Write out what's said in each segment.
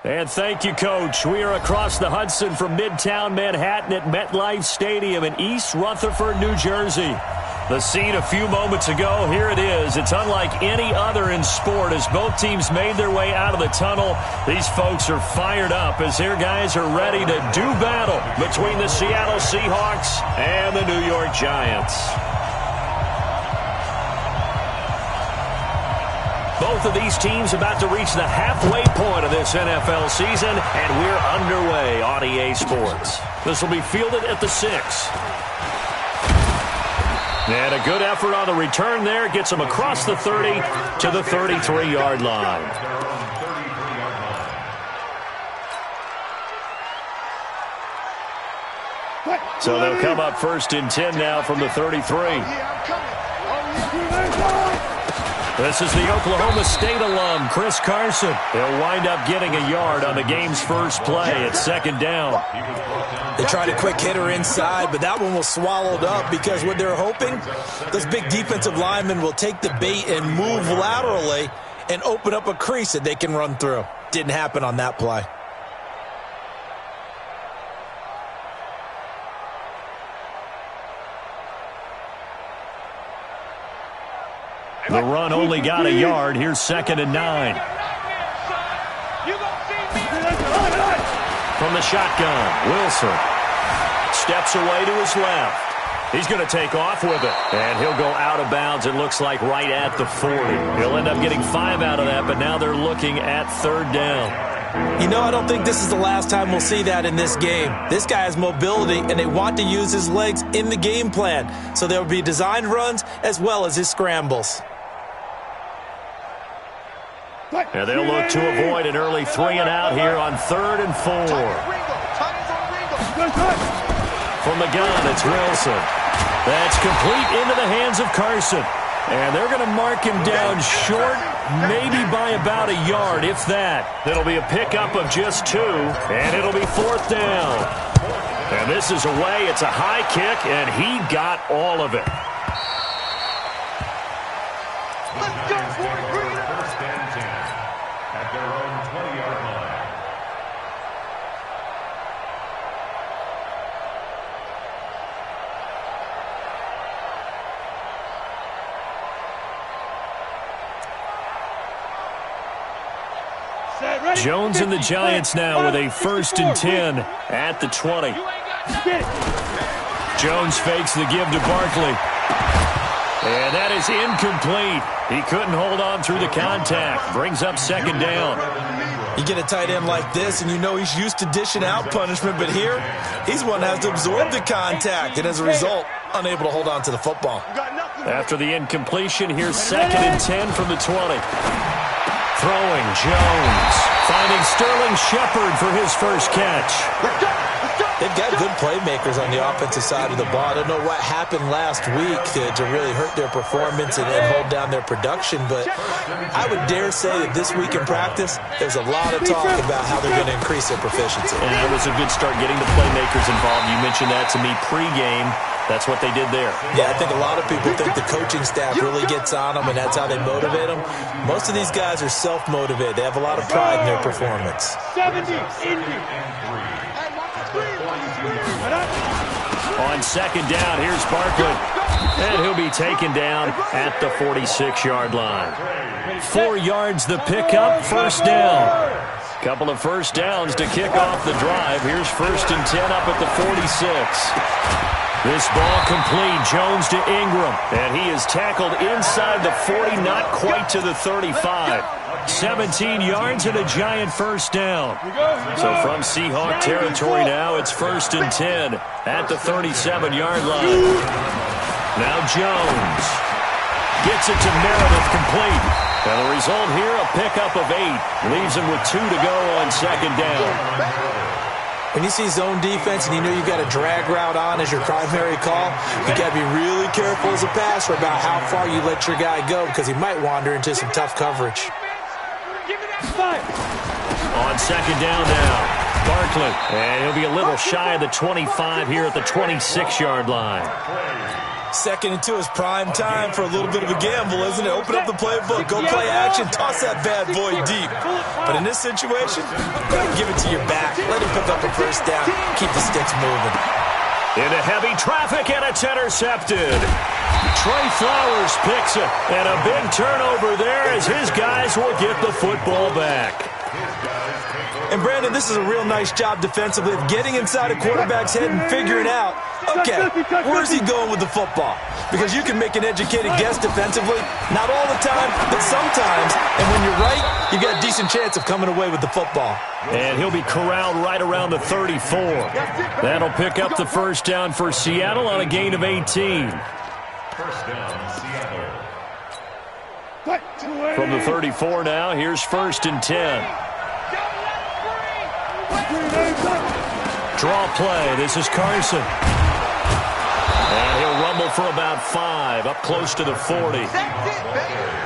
And thank you, Coach. We are across the Hudson from Midtown Manhattan at MetLife Stadium in East Rutherford, New Jersey. The scene a few moments ago, here it is. It's unlike any other in sport as both teams made their way out of the tunnel. These folks are fired up as their guys are ready to do battle between the Seattle Seahawks and the New York Giants. Both of these teams about to reach the halfway point of this NFL season, and we're underway on EA Sports. This will be fielded at the 6. And a good effort on the return there. Gets him across the 30 to the 33-yard line. So they'll come up 1st and 10 now from the 33. This is the Oklahoma State alum, Chris Carson. He'll wind up getting a yard on the game's first play at 2nd down. They tried a quick hitter inside, but that one was swallowed up because what they're hoping, those big defensive linemen will take the bait and move laterally and open up a crease that they can run through. Didn't happen on that play. The run only got a yard. Here's 2nd and 9. From the shotgun, Wilson steps away to his left. He's going to take off with it, and he'll go out of bounds, it looks like, right at the 40. He'll end up getting 5 out of that, but now they're looking at 3rd down. You know, I don't think this is the last time we'll see that in this game. This guy has mobility, and they want to use his legs in the game plan. So there will be designed runs as well as his scrambles. And they'll look to avoid an early 3-and-out here on 3rd and 4. From the gun, it's Wilson. That's complete into the hands of Carson. And they're going to mark him down short, maybe by about a yard, if that. It'll be a pickup of just 2, and it'll be 4th down. And this is away. It's a high kick, and he got all of it. Let's go, boys. First and 10 at their own 20-yard line. Jones and the Giants now with a 1st and 10 at the 20. Jones fakes the give to Barkley. And that is incomplete. He couldn't hold on through the contact. Brings up 2nd down. You get a tight end like this, and you know he's used to dishing out punishment, but here, he's one that has to absorb the contact, and as a result, unable to hold on to the football. After the incompletion, here's 2nd and 10 from the 20. Throwing, Jones. Finding Sterling Shepard for his first catch. They've got good playmakers on the offensive side of the ball. I don't know what happened last week to really hurt their performance and hold down their production, but I would dare say that this week in practice, there's a lot of talk about how they're going to increase their proficiency. And that was a good start getting the playmakers involved. You mentioned that to me pregame. That's what they did there. Yeah, I think a lot of people think the coaching staff really gets on them, and that's how they motivate them. Most of these guys are self-motivated. They have a lot of pride in their performance. 70, Indy. On 2nd down, here's Barkley. And he'll be taken down at the 46-yard line. 4 yards the pickup, 1st down. Couple of first downs to kick off the drive. Here's 1st and 10 up at the 46. This ball complete. Jones to Ingram. And he is tackled inside the 40, not quite to the 35. 17 yards and a Giant 1st down. So from Seahawk territory now, it's 1st and 10 at the 37-yard line. Now Jones gets it to Meredith, complete. And the result here, a pickup of 8. Leaves him with 2 to go on 2nd down. When you see zone defense and you know you've got a drag route on as your primary call, you got to be really careful as a passer about how far you let your guy go because he might wander into some tough coverage. On 2nd down now, Barkley. And he'll be a little shy of the 25 here at the 26-yard line. 2nd and 2 is prime time for a little bit of a gamble, isn't it? Open up the playbook, go play action, toss that bad boy deep. But in this situation, go ahead and give it to your back. Let him pick up a first down. Keep the sticks moving. Into heavy traffic, and it's intercepted. Trey Flowers picks it, and a big turnover there as his guys will get the football back. And, Brandon, this is a real nice job defensively of getting inside a quarterback's head and figuring out, okay, where's he going with the football? Because you can make an educated guess defensively, not all the time, but sometimes. And when you're right, you got a decent chance of coming away with the football. And he'll be corralled right around the 34. That'll pick up the first down for Seattle on a gain of 18. First down, Seattle. From the 34 now, here's 1st and 10. Draw play. This is Carson. And he'll rumble for about 5, up close to the 40.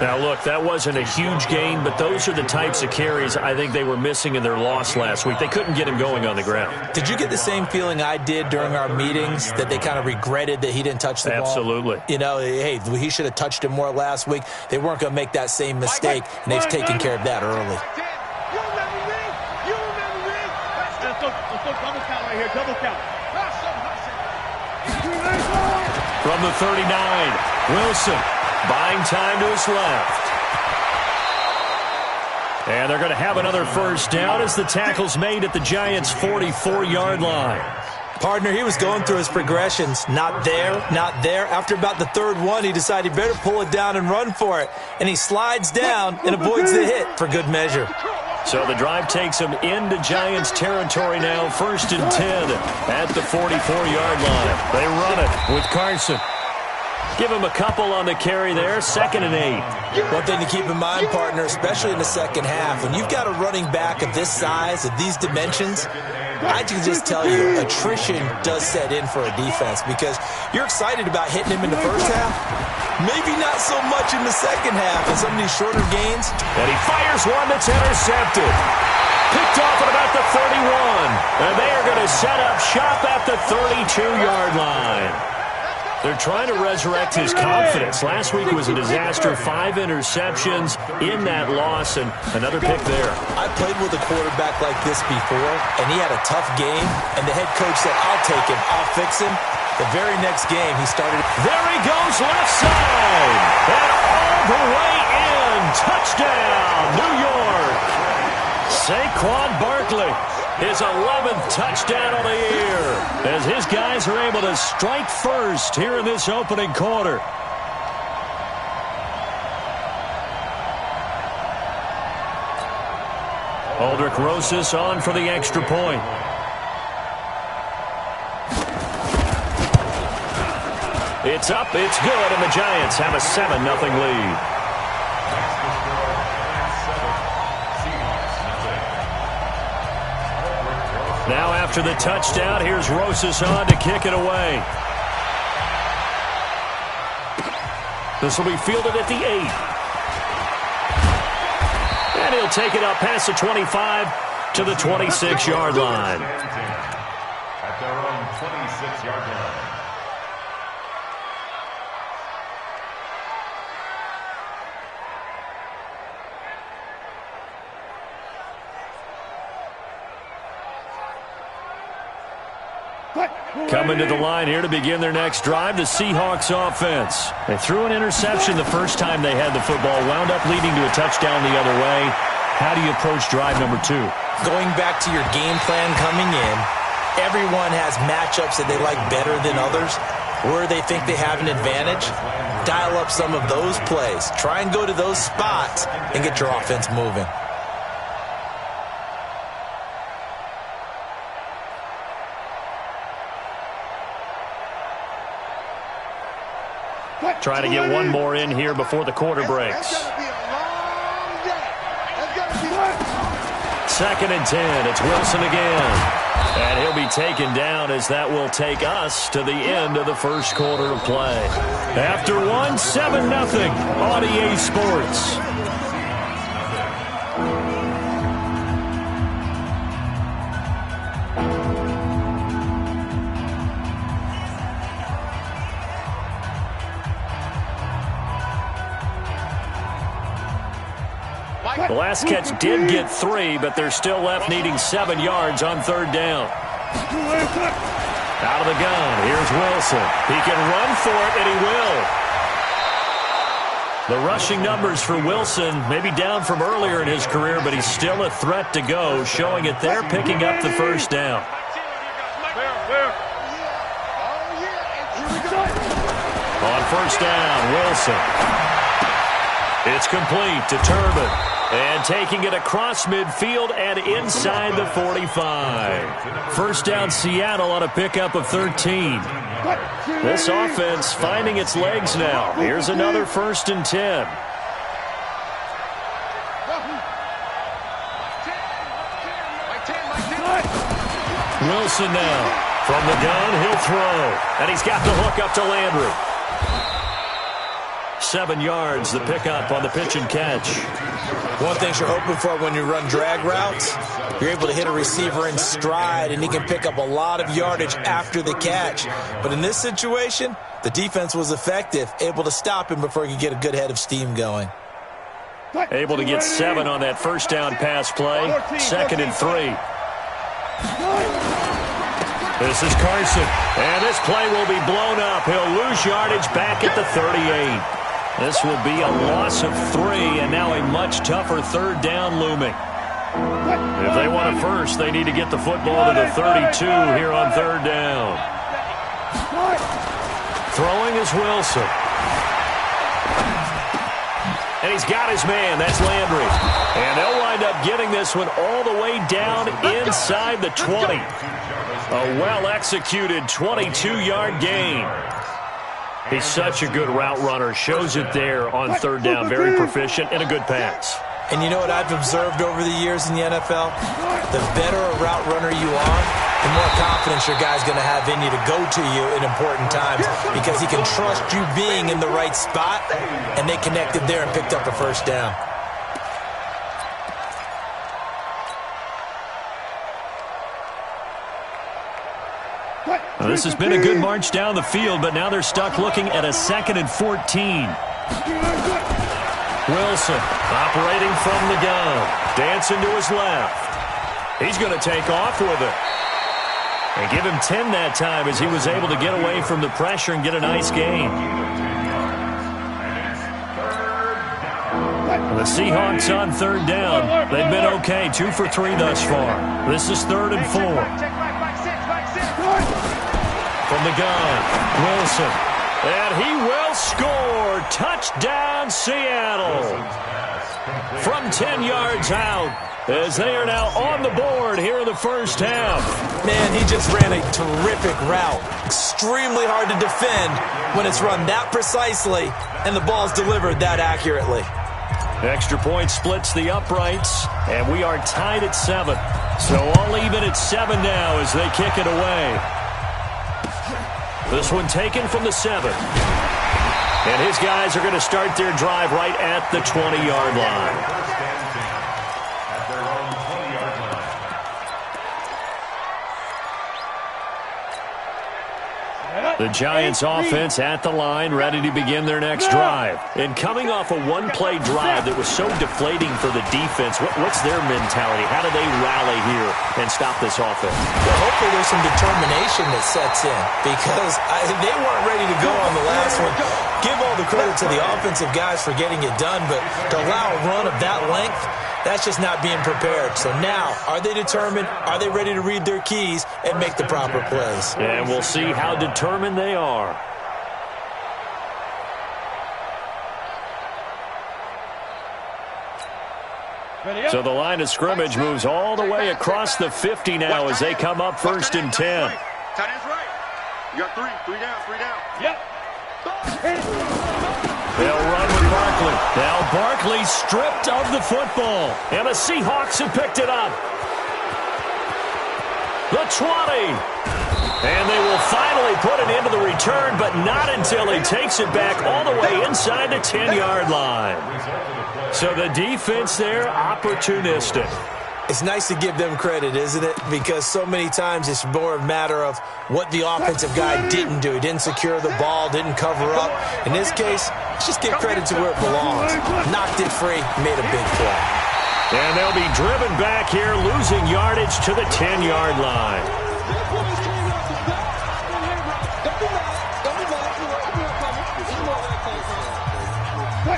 Now, look, that wasn't a huge gain, but those are the types of carries I think they were missing in their loss last week. They couldn't get him going on the ground. Did you get the same feeling I did during our meetings, that they kind of regretted that he didn't touch the ball? Absolutely. You know, hey, he should have touched it more last week. They weren't going to make that same mistake, and they've taken care of that early. Double count. From the 39, Wilson buying time to his left. And they're going to have another first down as the tackle's made at the Giants' 44-yard line. Partner, he was going through his progressions. Not there, not there. After about the 3rd one, he decided he better pull it down and run for it. And he slides down and avoids the hit for good measure. So the drive takes him into Giants territory now, 1st and 10 at the 44-yard line. They run it with Carson. Give him a couple on the carry there, 2nd and 8. One thing to keep in mind, partner, especially in the second half, when you've got a running back of this size, of these dimensions, I can just tell you, attrition does set in for a defense because you're excited about hitting him in the first half. Maybe not so much in the second half in some of these shorter gains. And he fires one that's intercepted. Picked off at about the 31. And they are going to set up shop at the 32-yard line. They're trying to resurrect his confidence. Last week was a disaster. 5 interceptions in that loss, and another pick there. I played with a quarterback like this before, and he had a tough game, and the head coach said, I'll take him, I'll fix him. The very next game, he started. There he goes, left side. And all the way in. Touchdown, New York. Saquon Barkley. His 11th touchdown of the year as his guys are able to strike first here in this opening quarter. Aldrich Rosas on for the extra point. It's up, it's good, and the Giants have a 7-0 lead. Now after the touchdown, here's Rosas on to kick it away. This will be fielded at the 8. And he'll take it up past the 25 to the 26-yard line. At their own 26-yard line. Coming to the line here to begin their next drive, the Seahawks offense. They threw an interception the first time they had the football, wound up leading to a touchdown the other way. How do you approach drive number 2? Going back to your game plan coming in, everyone has matchups that they like better than others. Where they think they have an advantage, dial up some of those plays. Try and go to those spots and get your offense moving. Trying to get one more in here before the quarter breaks. 2nd and 10. It's Wilson again. And he'll be taken down as that will take us to the end of the first quarter of play. After one, 7-0 on EA Sports. The last catch did get 3, but they're still left needing 7 yards on 3rd down. Out of the gun, here's Wilson. He can run for it, and he will. The rushing numbers for Wilson may be down from earlier in his career, but he's still a threat to go, showing it there, picking up the 1st down. On 1st down, Wilson. It's complete to Turbin. And taking it across midfield and inside the 45. 1st down, Seattle on a pickup of 13. This offense finding its legs now. Here's another 1st and 10. Wilson now. From the gun, he'll throw. And he's got the hook up to Landry. 7 yards, the pickup on the pitch and catch. One thing you're hoping for when you run drag routes, you're able to hit a receiver in stride, and he can pick up a lot of yardage after the catch. But in this situation, the defense was effective, able to stop him before he could get a good head of steam going. Able to get 7 on that 1st down pass play. 2nd and 3. This is Carson, and this play will be blown up. He'll lose yardage back at the 38. This will be a loss of 3, and now a much tougher 3rd down looming. If they want a first, they need to get the football to the 32 here on 3rd down. Throwing is Wilson. And he's got his man. That's Landry. And they'll wind up getting this one all the way down inside the 20. A well-executed 22-yard gain. He's such a good route runner. Shows it there on 3rd down. Very proficient and a good pass. And you know what I've observed over the years in the NFL? The better a route runner you are, the more confidence your guy's going to have in you to go to you in important times because he can trust you being in the right spot, and they connected there and picked up a 1st down. Well, this has been a good march down the field, but now they're stuck looking at a 2nd and 14. Wilson operating from the gun. Dancing to his left. He's going to take off with it. And give him 10 that time as he was able to get away from the pressure and get a nice gain. The Seahawks on 3rd down. They've been okay. 2 for 3 thus far. This is 3rd and 4. From the gun, Wilson. And he will score. Touchdown, Seattle. From 10 yards out, as they are now on the board here in the 1st half. Man, he just ran a terrific route. Extremely hard to defend when it's run that precisely and the ball's delivered that accurately. Extra point splits the uprights, and we are tied at 7. So all even at 7 now as they kick it away. This one taken from the 7. And his guys are going to start their drive right at the 20-yard line. The Giants offense at the line, ready to begin their next drive. And coming off a one-play drive that was so deflating for the defense, what's their mentality? How do they rally here and stop this offense? Well, hopefully there's some determination that sets in because they weren't ready to go on the last one. Give all the credit to the offensive guys for getting it done, but to allow a run of that length, that's just not being prepared. So now, are they determined? Are they ready to read their keys and make the proper plays? And we'll see how determined they are. So the line of scrimmage moves all the way across the 50 now as they come up 1st and 10. Tight end's right. You got 3 down. Yep. They'll run with Barkley. Now Barkley stripped of the football. And the Seahawks have picked it up. The 20. And they will finally put it into the return, but not until he takes it back all the way inside the 10-yard line. So the defense there, opportunistic. It's nice to give them credit, isn't it? Because so many times it's more a matter of what the offensive guy didn't do. He didn't secure the ball, didn't cover up. In this case, let's just give credit to where it belongs. Knocked it free, made a big play. And they'll be driven back here, losing yardage to the 10-yard line.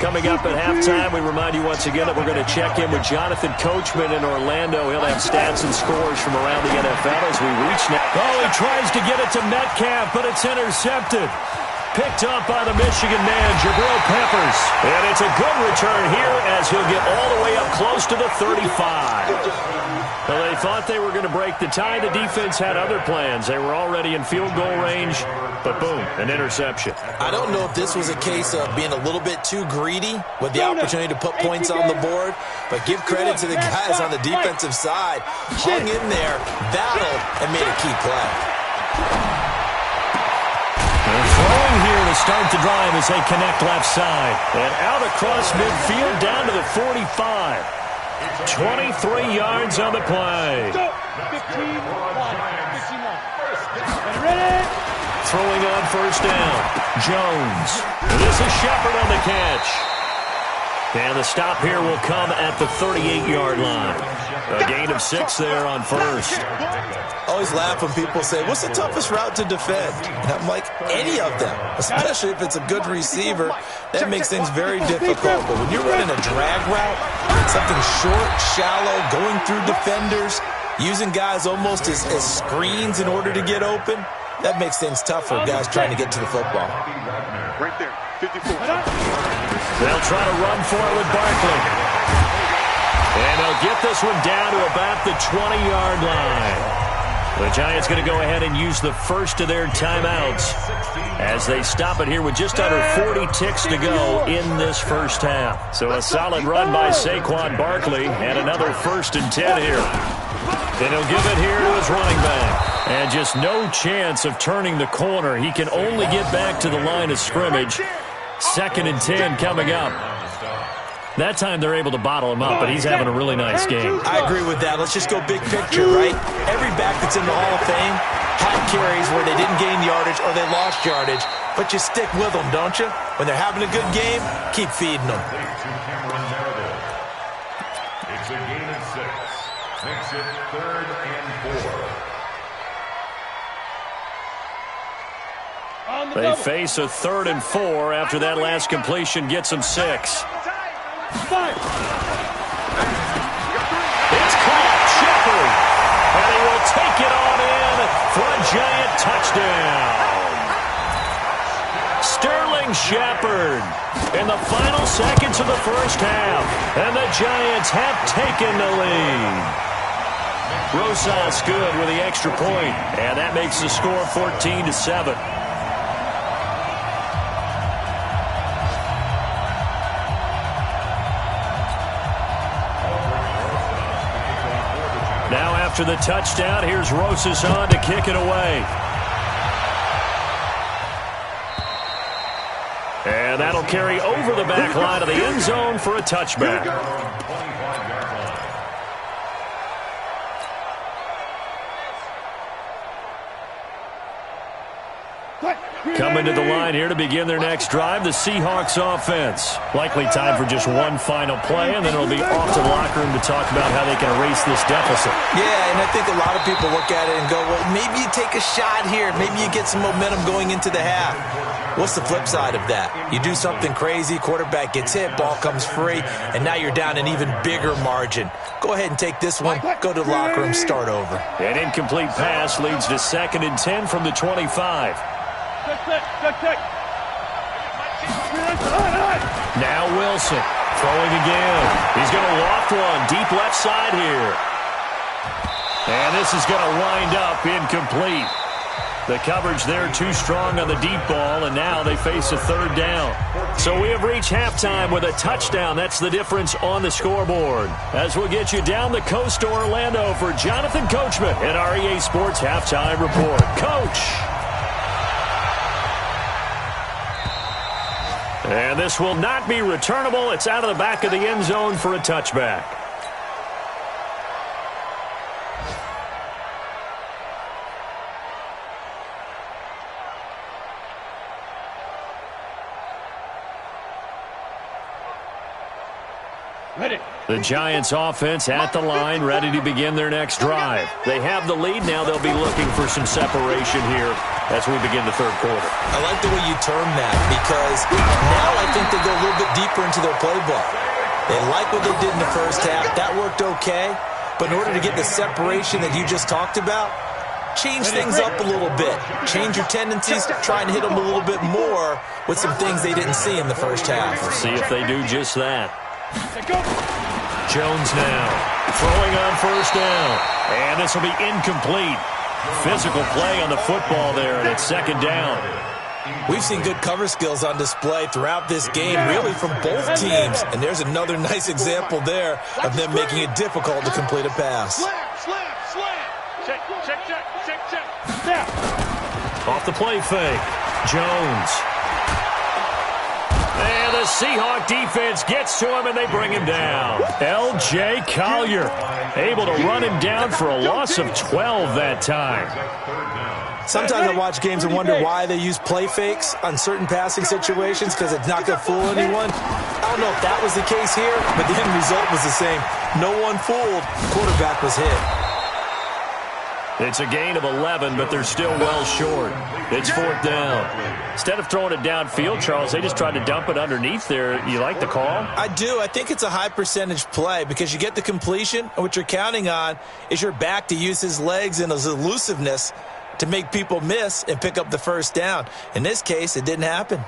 Coming up at halftime, we remind you once again that we're going to check in with Jonathan Coachman in Orlando. He'll have stats and scores from around the NFL as we reach now. Oh, he tries to get it to Metcalf, but it's intercepted. Picked up by the Michigan man, Jabril Peppers. And it's a good return here as he'll get all the way up close to the 35. Well, they thought they were going to break the tie. The defense had other plans. They were already in field goal range, but boom, an interception. I don't know if this was a case of being a little bit too greedy with the opportunity to put points on the board, but give credit to the guys on the defensive side. Hung in there, battled, and made a key play. They're throwing here to start the drive as they connect left side. And out across midfield down to the 45. 23 yards on the play. 15 ready. Throwing on first down. Jones. This is Shepard on the catch. And the stop here will come at the 38-yard line. A gain of 6 there on first. Always laugh when people say, what's the toughest route to defend? And I'm like, any of them, especially if it's a good receiver. That makes things very difficult. But when you're running a drag route, something short, shallow, going through defenders, using guys almost as screens in order to get open, that makes things tough for guys trying to get to the football. Right there, 54. They'll try to run for it with Barkley. And they'll get this one down to about the 20-yard line. The Giants going to go ahead and use the first of their timeouts as they stop it here with just under 40 ticks to go in this first half. So a solid run by Saquon Barkley and another 1st and 10 here. Then he'll give it here to his running back. And just no chance of turning the corner. He can only get back to the line of scrimmage. 2nd and 10 coming up. That time they're able to bottle him up, but he's having a really nice game. I agree with that. Let's just go big picture, right? Every back that's in the Hall of Fame had carries where they didn't gain yardage or they lost yardage, but you stick with them, don't you? When they're having a good game, keep feeding them. It's a gain of 6. Makes it 3rd and 4. They face a 3rd and 4 after that last completion gets them 6. It's caught, Shepard, and he will take it on in for a Giant touchdown. Sterling Shepard in the final seconds of the first half, and the Giants have taken the lead. Rosas good with the extra point, and that makes the score 14-7. Now after the touchdown, here's Rosas on to kick it away. And that'll carry over the back line of the end zone for a touchback. Coming to the line here to begin their next drive, the Seahawks offense. Likely time for just one final play, and then it'll be off to the locker room to talk about how they can erase this deficit. Yeah, and I think a lot of people look at it and go, well, maybe you take a shot here. Maybe you get some momentum going into the half. What's the flip side of that? You do something crazy, quarterback gets hit, ball comes free, and now you're down an even bigger margin. Go ahead and take this one, go to the locker room, start over. An incomplete pass leads to 2nd and 10 from the 25. Now Wilson throwing again. He's going to loft one deep left side here. And this is going to wind up incomplete. The coverage there too strong on the deep ball, and now they face a 3rd down. So we have reached halftime with a touchdown. That's the difference on the scoreboard. As we'll get you down the coast to Orlando for Jonathan Coachman at our EA Sports Halftime Report. Coach! And this will not be returnable. It's out of the back of the end zone for a touchback. The Giants offense at the line, ready to begin their next drive. They have the lead now. They'll be looking for some separation here as we begin the third quarter. I like the way you term that because now I think they go a little bit deeper into their playbook. They like what they did in the first half. That worked okay. But in order to get the separation that you just talked about, change things up a little bit. Change your tendencies, try and hit them a little bit more with some things they didn't see in the first half. We'll see if they do just that. Jones now throwing on first down. And this will be incomplete. Physical play on the football there, and it's second down. We've seen good cover skills on display throughout this game, really from both teams. And there's another nice example there of them making it difficult to complete a pass. Off the play fake. Jones. And the Seahawk defense gets to him, and they bring him down. L.J. Collier able to run him down for a loss of 12 that time. Sometimes I watch games and wonder why they use play fakes on certain passing situations because it's not going to fool anyone. I don't know if that was the case here, but the end result was the same. No one fooled. Quarterback was hit. It's a gain of 11, but they're still well short. It's fourth down. Instead of throwing it downfield, Charles, they just tried to dump it underneath there. You like the call? I do. I think it's a high percentage play because you get the completion, and what you're counting on is your back to use his legs and his elusiveness to make people miss and pick up the first down. In this case, it didn't happen.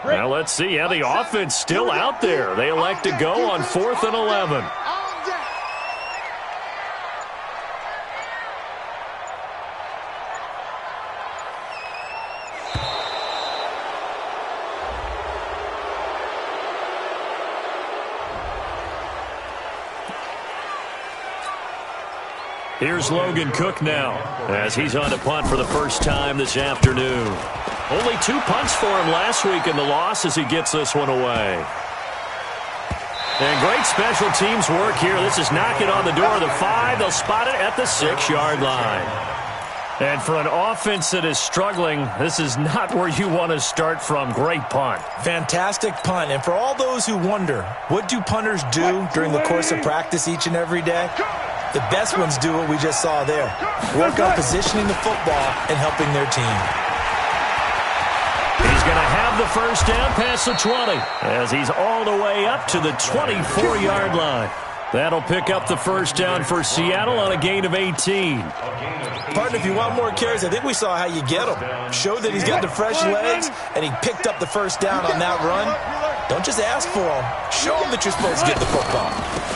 Now let's see how the offense still out there. They elect to go on 4th and 11. Here's Logan Cook now as he's on to punt for the first time this afternoon. Only 2 punts for him last week in the loss as he gets this one away. And great special teams work here. This is knocking on the door of the 5. They'll spot it at the 6-yard line. And for an offense that is struggling, this is not where you want to start from. Great punt. Fantastic punt. And for all those who wonder, what do punters do during the course of practice each and every day? The best ones do what we just saw there. Work on positioning the football and helping their team. He's going to have the first down past the 20 as he's all the way up to the 24-yard line. That'll pick up the first down for Seattle on a gain of 18. Partner, if you want more carries, I think we saw how you get him. Showed that he's got the fresh legs, and he picked up the first down on that run. Don't just ask for him. Show him that you're supposed to get the football.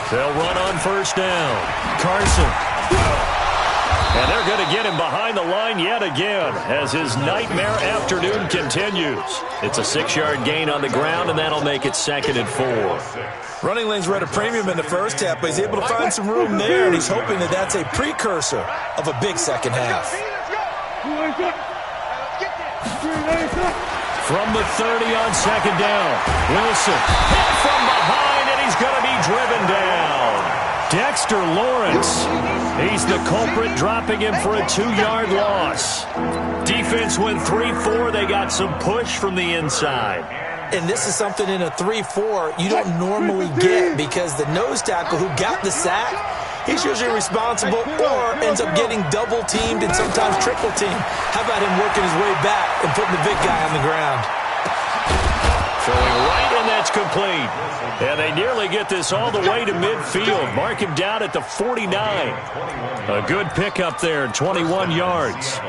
They'll run on first down. Carson. And they're going to get him behind the line yet again as his nightmare afternoon continues. It's a 6-yard gain on the ground, and that'll make it 2nd and 4. Running lanes were at a premium in the first half, but he's able to find some room there, and he's hoping that that's a precursor of a big second half. From the 30 on second down, Wilson hit from behind, and he's going to be driven down. Dexter Lawrence, he's the culprit, dropping him for a 2-yard loss. Defense went 3-4. They got some push from the inside. And this is something in a 3-4 you don't normally get because the nose tackle who got the sack, he's usually responsible or ends up getting double-teamed and sometimes triple-teamed. How about him working his way back and putting the big guy on the ground? Throwing right, and that's complete. And they nearly get this all the way to midfield. Mark him down at the 49. A good pickup there, 21 yards.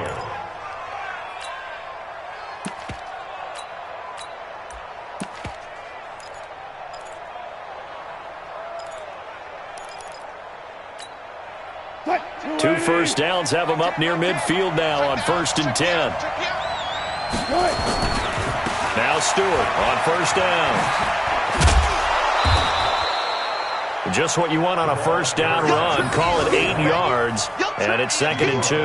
2 first downs have them up near midfield now on 1st and 10. Now Stewart on 1st down. Just what you want on a 1st down run. Call it 8 yards, and it's 2nd and 2.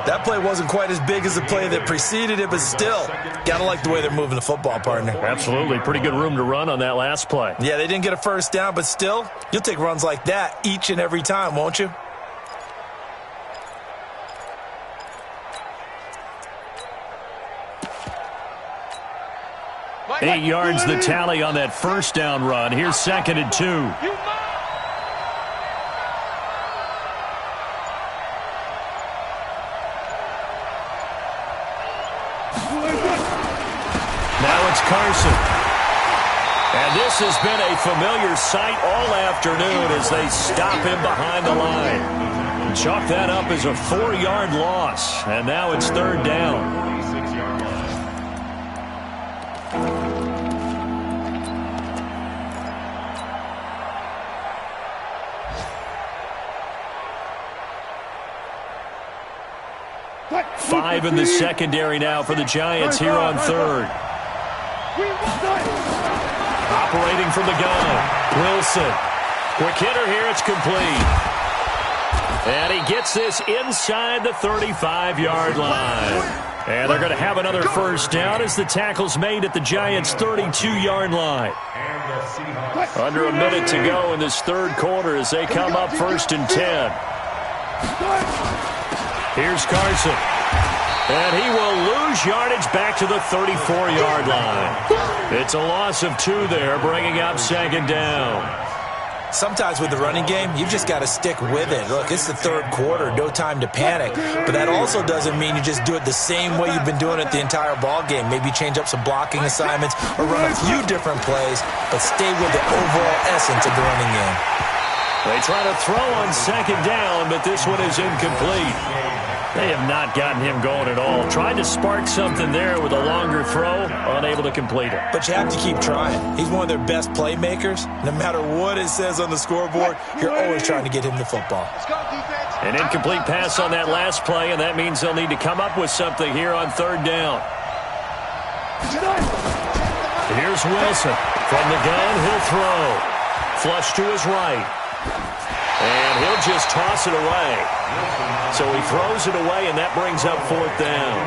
That play wasn't quite as big as the play that preceded it, but still, got to like the way they're moving the football, partner. Absolutely. Pretty good room to run on that last play. Yeah, they didn't get a 1st down, but still, you'll take runs like that each and every time, won't you? Eight yards the tally on that 1st down run. Here's 2nd and 2. Now it's Carson. And this has been a familiar sight all afternoon as they stop him behind the line. Chalk that up as a 4-yard loss. And now it's 3rd down. Five in the secondary now for the Giants here on 3rd. Operating from the gun, Wilson. Quick hitter here, it's complete. And he gets this inside the 35-yard line. And they're going to have another 1st down as the tackle's made at the Giants' 32-yard line. Under a minute to go in this 3rd quarter as they come up 1st and 10. Here's Carson. And he will lose yardage back to the 34-yard line. It's a loss of 2 there, bringing up 2nd down. Sometimes with the running game, you've just got to stick with it. Look, it's the 3rd quarter, no time to panic. But that also doesn't mean you just do it the same way you've been doing it the entire ball game. Maybe change up some blocking assignments or run a few different plays, but stay with the overall essence of the running game. They try to throw on 2nd down, but this one is incomplete. They have not gotten him going at all. Tried to spark something there with a longer throw, unable to complete it. But you have to keep trying. He's one of their best playmakers. No matter what it says on the scoreboard, you're always trying to get him the football. An incomplete pass on that last play, and that means they'll need to come up with something here on 3rd down. Here's Wilson. From the gun, he'll throw. Flush to his right. And he'll just toss it away. So he throws it away, and that brings up 4th down.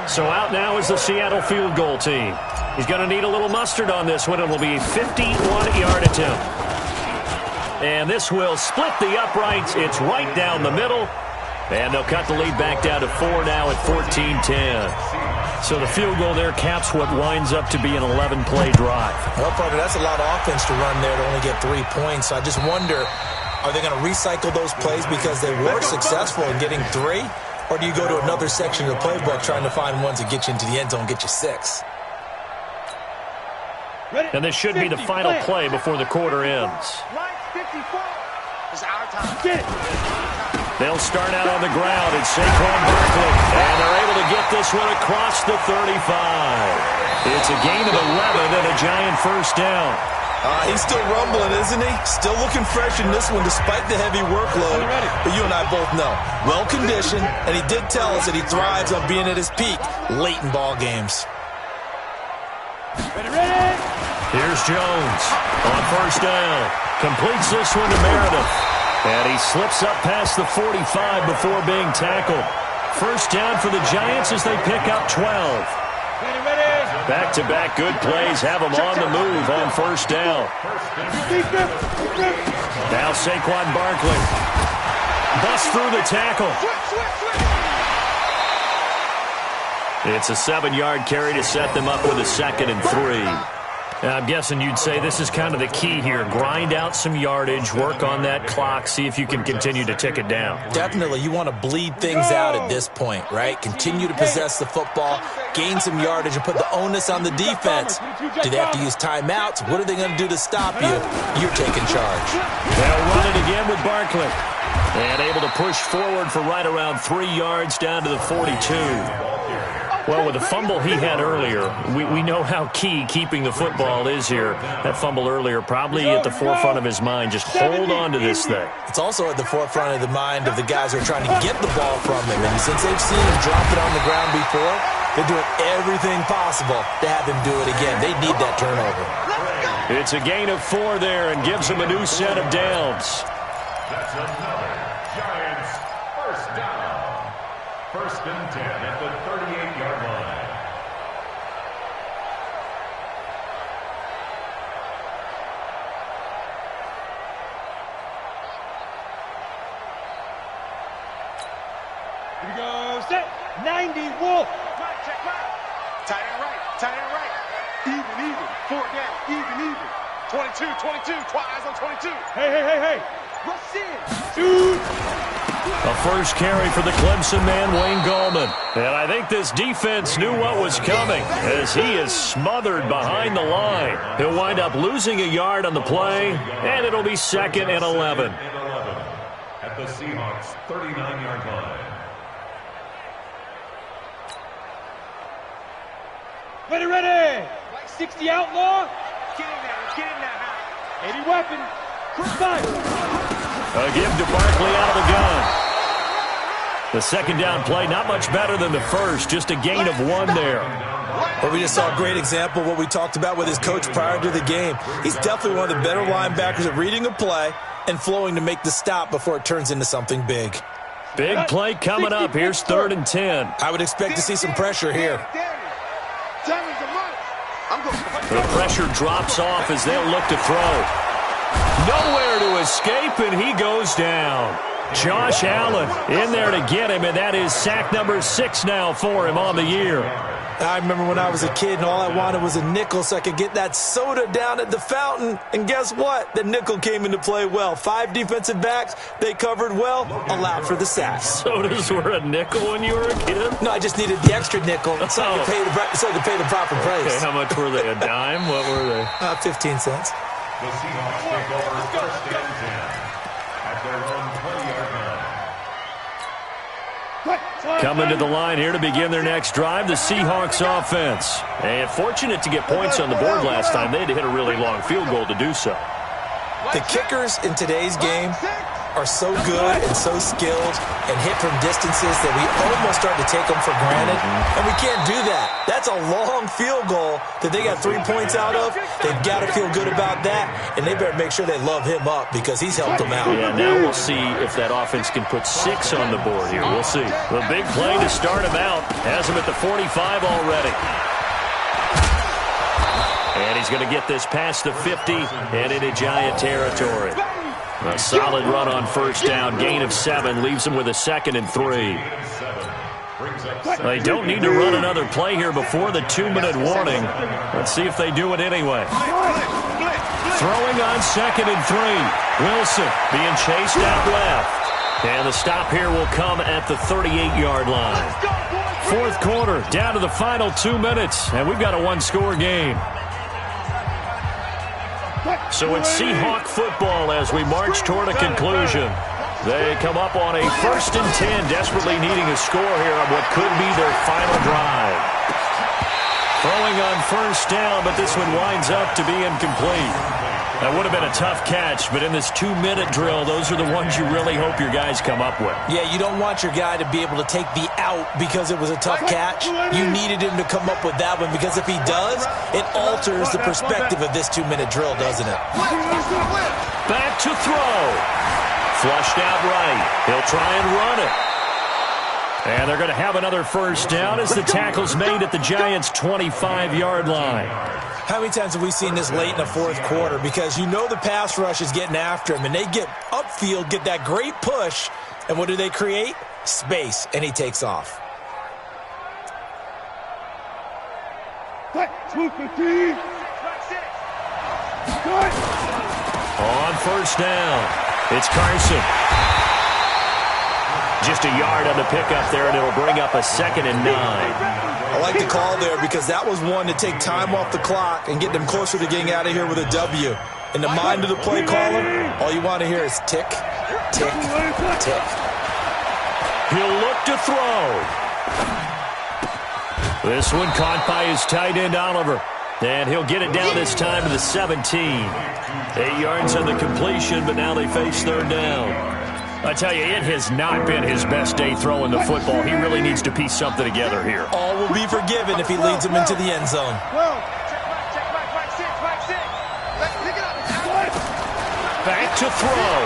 So out now is the Seattle field goal team. He's going to need a little mustard on this one. It'll be a 51-yard attempt. And this will split the uprights. It's right down the middle. And they'll cut the lead back down to 4 now at 14-10. So the field goal there caps what winds up to be an 11-play drive. Well, partner, that's a lot of offense to run there to only get 3 points. So I just wonder, are they going to recycle those plays because they were successful in getting 3? Or do you go to another section of the playbook trying to find ones that get you into the end zone and get you 6? And this should be the final play before the quarter ends. They'll start out on the ground. It's Saquon Barkley. And they're able to get this one across the 35. It's a gain of 11 and a Giant 1st down. He's still rumbling, isn't he? Still looking fresh in this one despite the heavy workload. But you and I both know, well-conditioned, and he did tell us that he thrives on being at his peak late in ball games. Here's Jones on 1st down. Completes this one to Meredith. And he slips up past the 45 before being tackled. 1st down for the Giants as they pick up 12. Back-to-back good plays have them on the move on 1st down. Now Saquon Barkley. Busts through the tackle. It's a 7-yard carry to set them up with a 2nd and 3. I'm guessing you'd say this is kind of the key here. Grind out some yardage, work on that clock, see if you can continue to tick it down. Definitely. You want to bleed things out at this point, right? Continue to possess the football, gain some yardage, and put the onus on the defense. Do they have to use timeouts? What are they going to do to stop you? You're taking charge. They'll run it again with Barkley. And able to push forward for right around 3 yards down to the 42. Well, with the fumble he had earlier, we know how key keeping the football is here. That fumble earlier probably at the forefront of his mind. Just hold on to this thing. It's also at the forefront of the mind of the guys who are trying to get the ball from him. And since they've seen him drop it on the ground before, they're doing everything possible to have him do it again. They need that turnover. It's a gain of 4 there and gives him a new set of downs. That's another Giants first down. First and 10 at the 38-yard line. Here we go. Set. 90 Wolf. Check right. Tight end right. Tight end right. Even. 4 down. Even. 22. Twice on 22. Hey. Rush in. Shoot. A first carry for the Clemson man, Wayne Gallman. And I think this defense knew what was coming as he is smothered behind the line. He'll wind up losing a yard on the play, and it'll be 2nd and 11. At the Seahawks 39-yard line. Ready. 60 outlaw. Get in there. 80 weapon. Fire. A give to Barkley out of the gun. The second down play, not much better than the first, just a gain of 1 there. But we just saw a great example of what we talked about with his coach prior to the game. He's definitely one of the better linebackers at reading a play and flowing to make the stop before it turns into something big. Big play coming up. Here's 3rd and 10. I would expect to see some pressure here. The pressure drops off as they'll look to throw. Nowhere to escape, and he goes down. Josh Allen in there to get him, and that is sack number 6 now for him on the year. I remember when I was a kid and all I wanted was a nickel so I could get that soda down at the fountain. And guess what? The nickel came into play well. 5 defensive backs, they covered well, allowed for the sacks. Sodas were a nickel when you were a kid? No, I just needed the extra nickel so I could pay the proper price. Okay, how much were they? A dime? What were they? 15 cents. The Seahawks take over first and 10 at their own 20-yard line. Coming to the line here to begin their next drive, the Seahawks offense. And fortunate to get points on the board last time. They had to hit a really long field goal to do so. The kickers in today's game are so good and so skilled and hit from distances that we almost start to take them for granted. And we can't do that. That's a long field goal that they got 3 points out of. They've got to feel good about that, and they better make sure they love him up because he's helped them out. Yeah, now we'll see if that offense can put 6 on the board here. We'll see. The big play to start him out has him at the 45 already. And he's going to get this past the 50 and into Giant territory. A solid run on first down, gain of 7, leaves him with a 2nd and 3. They don't need to run another play here before the 2-minute warning. Let's see if they do it anyway. Throwing on 2nd and 3. Wilson being chased out left. And the stop here will come at the 38-yard line. 4th quarter, down to the final 2 minutes, and we've got a 1-score game. So it's Seahawk football as we march toward a conclusion. They come up on a 1st and 10, desperately needing a score here on what could be their final drive. Throwing on first down, but this one winds up to be incomplete. That would have been a tough catch, but in this 2-minute drill, those are the ones you really hope your guys come up with. Yeah, you don't want your guy to be able to take the out because it was a tough catch. You needed him to come up with that one because if he does, it alters the perspective of this 2-minute drill, doesn't it? Back to throw. Flushed out right. He'll try and run it. And they're going to have another first down as the tackle's made at the Giants' 25-yard line. How many times have we seen this late in the 4th quarter? Because you know the pass rush is getting after him, and they get upfield, get that great push, and what do they create? Space, and he takes off. On first down, it's Carson. Just a yard on the pickup there, and it'll bring up a 2nd and 9. I like the call there because that was one to take time off the clock and get them closer to getting out of here with a W. In the mind of the play caller, all you want to hear is tick, tick, tick. He'll look to throw. This one caught by his tight end, Oliver. And he'll get it down this time to the 17. 8 yards on the completion, but now they face third down. I tell you, it has not been his best day throwing the football. He really needs to piece something together here. All will be forgiven if he leads them into the end zone. Back to throw.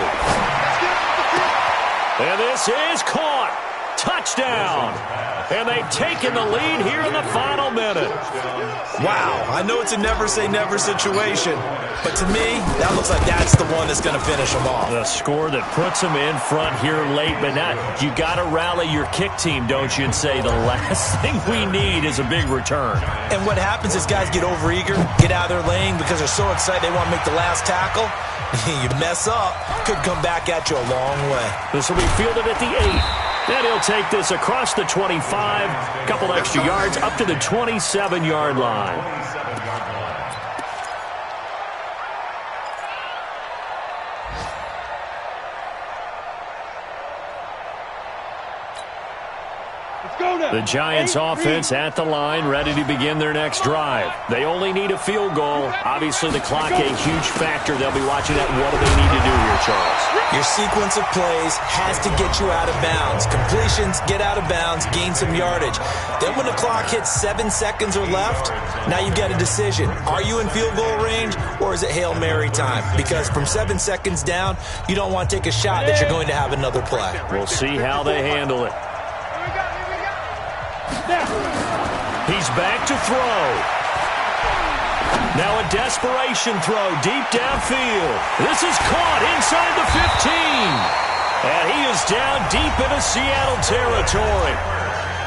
And this is caught. Touchdown. And they've taken the lead here in the final minute. Wow, I know it's a never-say-never situation, but to me, that looks like that's the one that's going to finish them off. The score that puts them in front here late, but not. You got to rally your kick team, don't you, and say the last thing we need is a big return. And what happens is guys get overeager, get out of their lane because they're so excited they want to make the last tackle. You mess up, could come back at you a long way. This will be fielded at the 8. And he'll take this across the 25, a couple extra yards, up to the 27-yard line. The Giants offense at the line, ready to begin their next drive. They only need a field goal. Obviously, the clock a huge factor. They'll be watching that. What do they need to do here, Charles? Your sequence of plays has to get you out of bounds. Completions, get out of bounds, gain some yardage. Then when the clock hits 7 seconds or left, now you've got a decision. Are you in field goal range or is it Hail Mary time? Because from 7 seconds down, you don't want to take a shot that you're going to have another play. We'll see how they handle it. He's back to throw. Now a desperation throw deep downfield. This is caught inside the 15. And he is down deep into Seattle territory.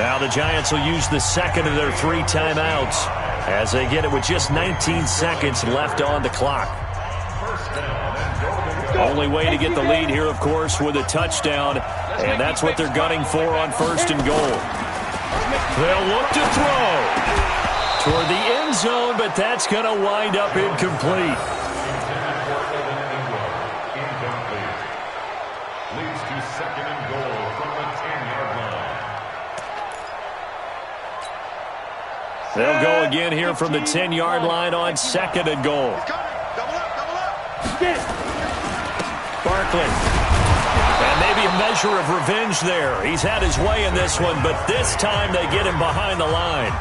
Now the Giants will use the second of their 3 timeouts as they get it with just 19 seconds left on the clock. Only way to get the lead here, of course, with a touchdown. And that's what they're gunning for on 1st and goal. They'll look to throw toward the end zone, but that's going to wind up incomplete. Leads to 2nd and goal from the 10-yard line. They'll go again here from the 10-yard line on 2nd and goal. Barkley. And maybe a measure of revenge there. He's had his way in this one, but this time they get him behind the line.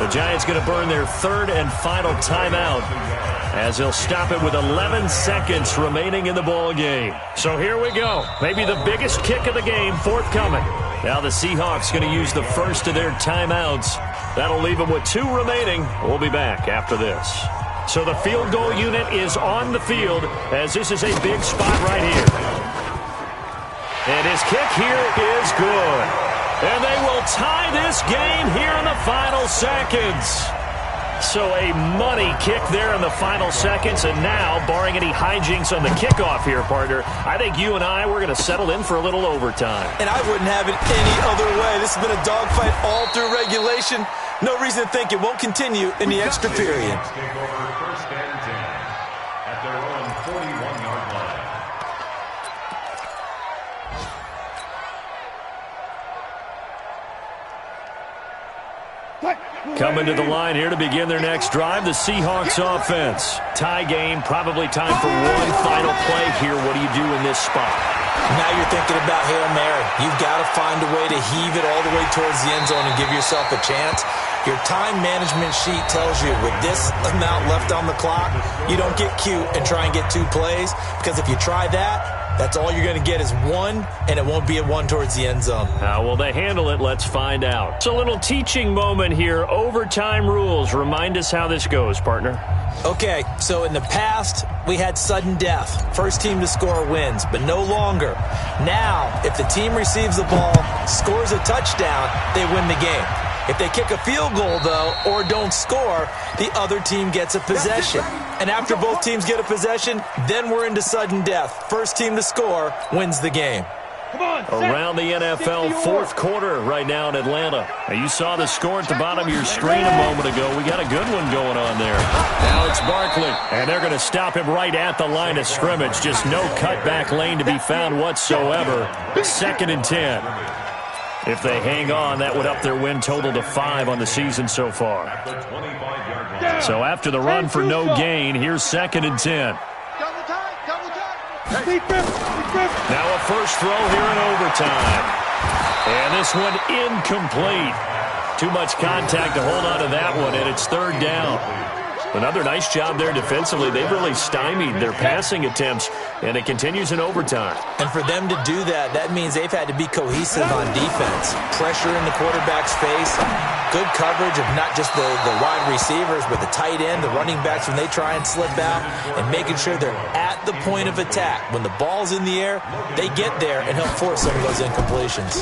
The Giants going to burn their 3rd and final timeout as they'll stop it with 11 seconds remaining in the ball game. So here we go. Maybe the biggest kick of the game forthcoming. Now the Seahawks going to use the first of their timeouts. That'll leave them with 2 remaining. We'll be back after this. So the field goal unit is on the field as this is a big spot right here. And his kick here is good. And they will tie this game here in the final seconds. So a money kick there in the final seconds. And now, barring any hijinks on the kickoff here, partner, I think you and I, we're going to settle in for a little overtime. And I wouldn't have it any other way. This has been a dogfight all through regulation. No reason to think it won't continue in the extra period. Take over 1st and 10 at their own 41-yard line. Coming to the line here to begin their next drive, the Seahawks offense. Tie game, probably time for one final play here. What do you do in this spot? Now you're thinking about Hail Mary. You've got to find a way to heave it all the way towards the end zone and give yourself a chance. Your time management sheet tells you with this amount left on the clock, you don't get cute and try and get 2 plays, because if you try that, that's all you're going to get is 1, and it won't be a 1 towards the end zone. How will they handle it? Let's find out. It's a little teaching moment here. Overtime rules. Remind us how this goes, partner. Okay, so in the past, we had sudden death. First team to score wins, but no longer. Now, if the team receives the ball, scores a touchdown, they win the game. If they kick a field goal, though, or don't score, the other team gets a possession. And after both teams get a possession, then we're into sudden death. First team to score wins the game. Around the NFL, 4th quarter right now in Atlanta. Now you saw the score at the bottom of your screen a moment ago. We got a good one going on there. Now it's Barkley, and they're going to stop him right at the line of scrimmage. Just no cutback lane to be found whatsoever. 2nd and 10. If they hang on, that would up their win total to 5 on the season so far. So after the run for no gain, here's 2nd and 10. Now a first throw here in overtime. And this one incomplete. Too much contact to hold on to that one, and it's 3rd down. Another nice job there defensively. They've really stymied their passing attempts, and it continues in overtime. And for them to do that, that means they've had to be cohesive on defense. Pressure in the quarterback's face, good coverage of not just the wide receivers, but the tight end, the running backs when they try and slip out, and making sure they're at the point of attack. When the ball's in the air, they get there and help force some of those incompletions.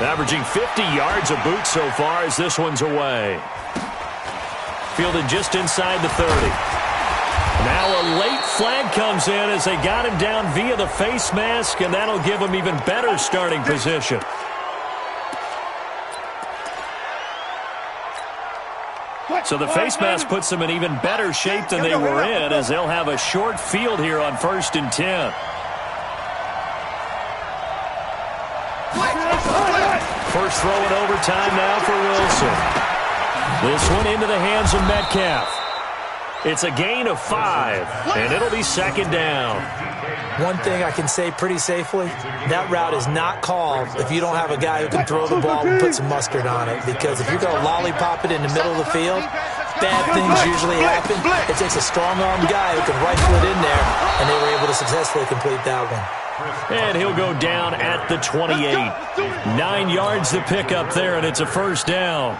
Averaging 50 yards a boot so far as this one's away. Fielded just inside the 30. Now a late flag comes in as they got him down via the face mask, and that'll give him even better starting position. So the face mask puts them in even better shape than they were in, as they'll have a short field here on 1st and 10. First throw in overtime now for Wilson. This one into the hands of Metcalf. It's a gain of 5, and it'll be 2nd down. One thing I can say pretty safely, that route is not called if you don't have a guy who can throw the ball and put some mustard on it. Because if you're going to lollipop it in the middle of the field, bad things usually happen. It takes a strong-armed guy who can rifle it in there, and they were able to successfully complete that one. And he'll go down at the 28. 9 yards to pick up there, and it's a 1st down.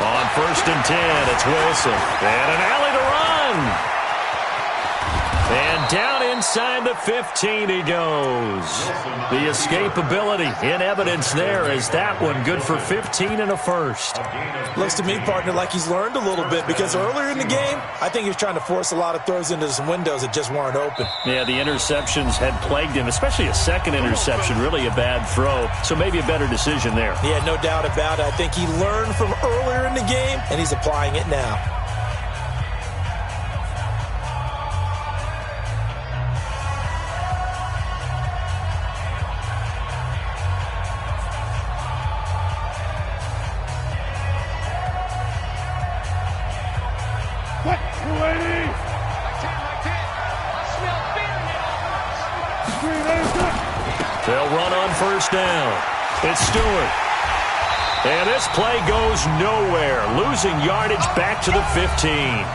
On 1st and 10, it's Wilson. And an alley to run. And down inside the 15 he goes. The escapability in evidence there as that one good for 15 and a 1st. Looks to me, partner, like he's learned a little bit because earlier in the game, I think he was trying to force a lot of throws into some windows that just weren't open. Yeah, the interceptions had plagued him, especially a second interception, really a bad throw. So maybe a better decision there. Yeah, no doubt about it. I think he learned from earlier in the game, and he's applying it now. They'll run on 1st down. It's Stewart. And this play goes nowhere. Losing yardage back to the 15.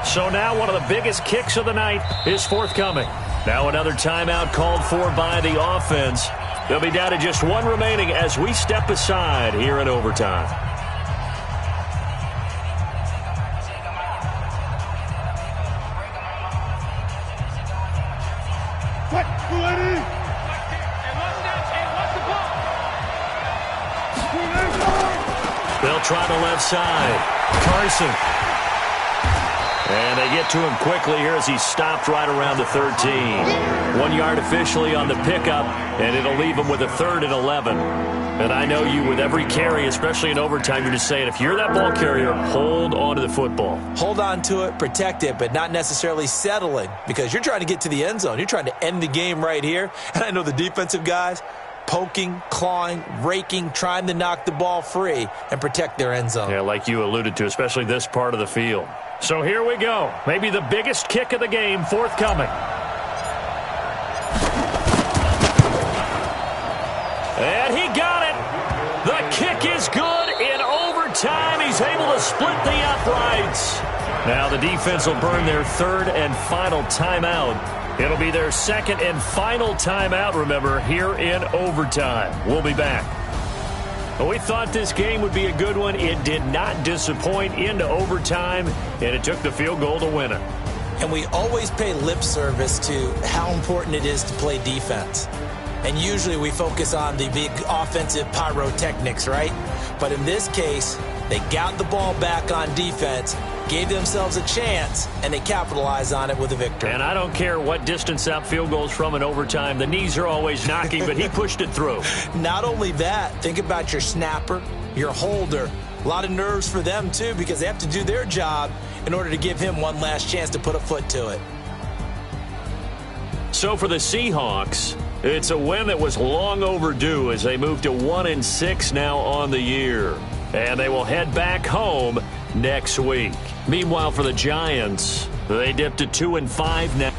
So now one of the biggest kicks of the night is forthcoming. Now another timeout called for by the offense. They'll be down to just 1 remaining as we step aside here in overtime. They'll try the left side. Carson. And they get to him quickly here as he's stopped right around the 13. 1 yard officially on the pickup, and it'll leave him with a 3rd and 11. And I know you, with every carry, especially in overtime, you're just saying, if you're that ball carrier, hold on to the football. Hold on to it, protect it, but not necessarily settling, because you're trying to get to the end zone. You're trying to end the game right here. And I know the defensive guys, poking, clawing, raking, trying to knock the ball free and protect their end zone. Yeah, like you alluded to, especially this part of the field. So here we go. Maybe the biggest kick of the game forthcoming. And he got it. The kick is good in overtime. He's able to split the uprights. Now the defense will burn their 3rd and final timeout. It'll be their 2nd and final timeout, remember, here in overtime. We'll be back. We thought this game would be a good one. It did not disappoint into overtime, and it took the field goal to win it. And we always pay lip service to how important it is to play defense. And usually we focus on the big offensive pyrotechnics, right? But in this case, They got the ball back on defense, gave themselves a chance, and they capitalized on it with a victory. And I don't care what distance that field goes from in overtime. The knees are always knocking, but he pushed it through. Not only that, think about your snapper, your holder. A lot of nerves for them, too, because they have to do their job in order to give him one last chance to put a foot to it. So for the Seahawks, it's a win that was long overdue as they move to 1-6 now on the year. And they will head back home next week. Meanwhile, for the Giants, they dipped to 2-5 now.